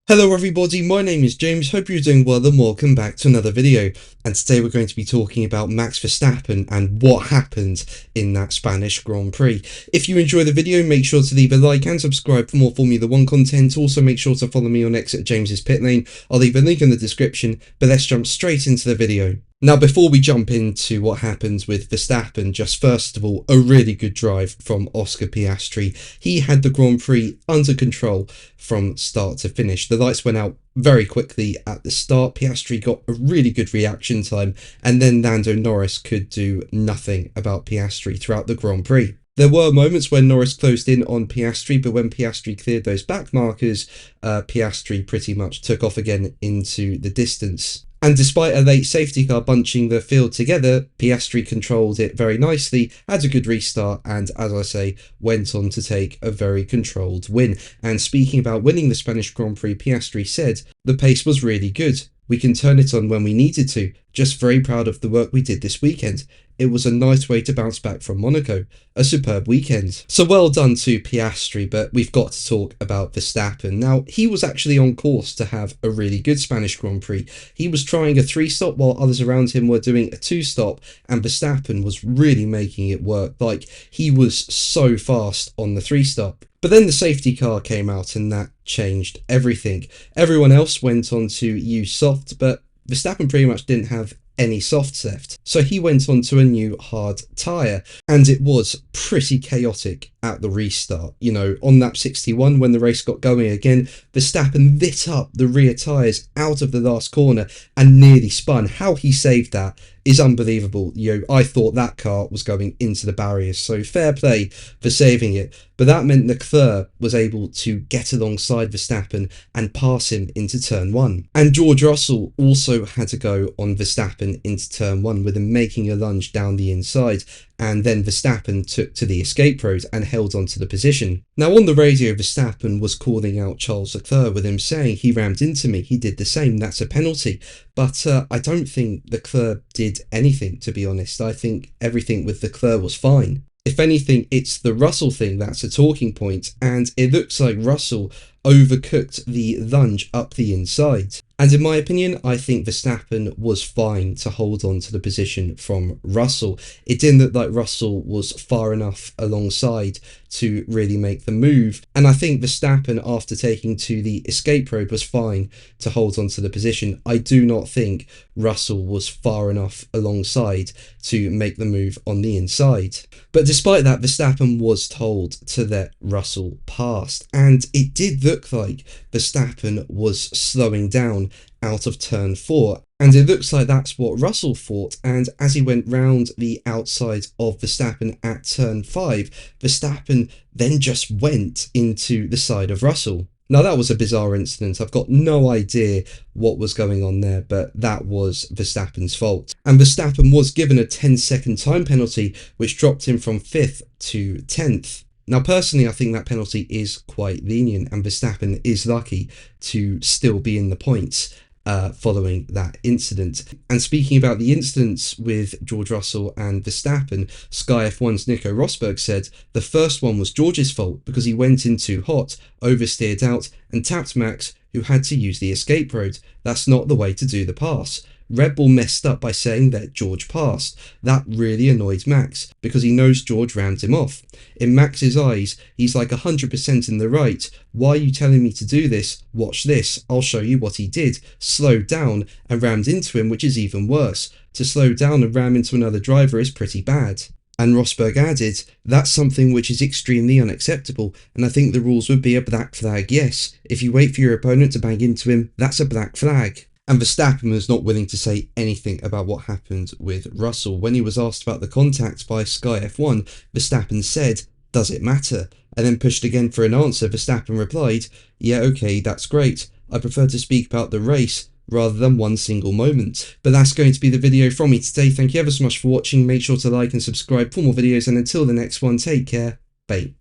Hello everybody, my name is James, hope you're doing well and welcome back to another video. And today we're going to be talking about Max Verstappen and what happened in that Spanish Grand Prix. If you enjoy the video, make sure to leave a like and subscribe for more Formula 1 content. Also make sure to follow me on X at James's Pit Lane. I'll leave a link in the description, but let's jump straight into the video. Now, before we jump into what happens with Verstappen, just first of all, a really good drive from Oscar Piastri. He had the Grand Prix under control from start to finish. The lights went out very quickly at the start. Piastri got a really good reaction time, and then Lando Norris could do nothing about Piastri throughout the Grand Prix. There were moments when Norris closed in on Piastri, but when Piastri cleared those back markers, Piastri pretty much took off again into the distance. And despite a late safety car bunching the field together, Piastri controlled it very nicely, had a good restart, and as I say, went on to take a very controlled win. And speaking about winning the Spanish Grand Prix, Piastri said, "The pace was really good. We can turn it on when we needed to. Just very proud of the work we did this weekend. It was a nice way to bounce back from Monaco. A superb weekend." So well done to Piastri, but we've got to talk about Verstappen. Now, he was actually on course to have a really good Spanish Grand Prix. He was trying a 3-stop while others around him were doing a 2-stop, and Verstappen was really making it work. Like, he was so fast on the 3-stop. But then the safety car came out and that changed everything. Everyone else went on to use soft, but Verstappen pretty much didn't have any softs left. So he went on to a new hard tyre, and it was pretty chaotic at the restart. You know, on lap 61, when the race got going again, Verstappen lit up the rear tyres out of the last corner and nearly spun. How he saved that is unbelievable. You know, I thought that car was going into the barriers, so fair play for saving it. But that meant Leclerc was able to get alongside Verstappen and pass him into turn 1. And George Russell also had to go on Verstappen into turn 1, with him making a lunge down the inside. And then Verstappen took to the escape road and held on to the position. Now, on the radio, Verstappen was calling out Charles Leclerc, with him saying, "He rammed into me, he did the same, that's a penalty." But I don't think Leclerc did anything, to be honest. I think everything with Leclerc was fine. If anything, it's the Russell thing that's a talking point, and it looks like Russell overcooked the lunge up the inside. And in my opinion, I think Verstappen was fine to hold on to the position from Russell. It didn't look like Russell was far enough alongside to really make the move. And I think Verstappen, after taking to the escape road, was fine to hold on to the position. I do not think Russell was far enough alongside to make the move on the inside. But despite that, Verstappen was told to let Russell pass. And it did look like Verstappen was slowing down out of turn 4, and it looks like that's what Russell thought. And as he went round the outside of Verstappen at turn 5, Verstappen then just went into the side of Russell. Now, that was a bizarre incident. I've got no idea what was going on there, but that was Verstappen's fault. And Verstappen was given a 10-second time penalty, which dropped him from 5th to 10th. Now, personally, I think that penalty is quite lenient, and Verstappen is lucky to still be in the points following that incident. And speaking about the incidents with George Russell and Verstappen, Sky F1's Nico Rosberg said the first one was George's fault because he went in too hot, oversteered out, and tapped Max, who had to use the escape road. That's not the way to do the pass. Red Bull messed up by saying that George passed. That really annoyed Max, because he knows George rammed him off. In Max's eyes, he's like 100% in the right. Why are you telling me to do this? Watch this. I'll show you what he did. Slowed down and rammed into him, which is even worse. To slow down and ram into another driver is pretty bad. And Rosberg added, that's something which is extremely unacceptable, and I think the rules would be a black flag, yes. If you wait for your opponent to bang into him, that's a black flag. And Verstappen was not willing to say anything about what happened with Russell. When he was asked about the contact by Sky F1, Verstappen said, "Does it matter?" And then pushed again for an answer. Verstappen replied, "Yeah, okay, that's great. I prefer to speak about the race rather than one single moment." But that's going to be the video from me today. Thank you ever so much for watching. Make sure to like and subscribe for more videos, and until the next one, take care. Bye.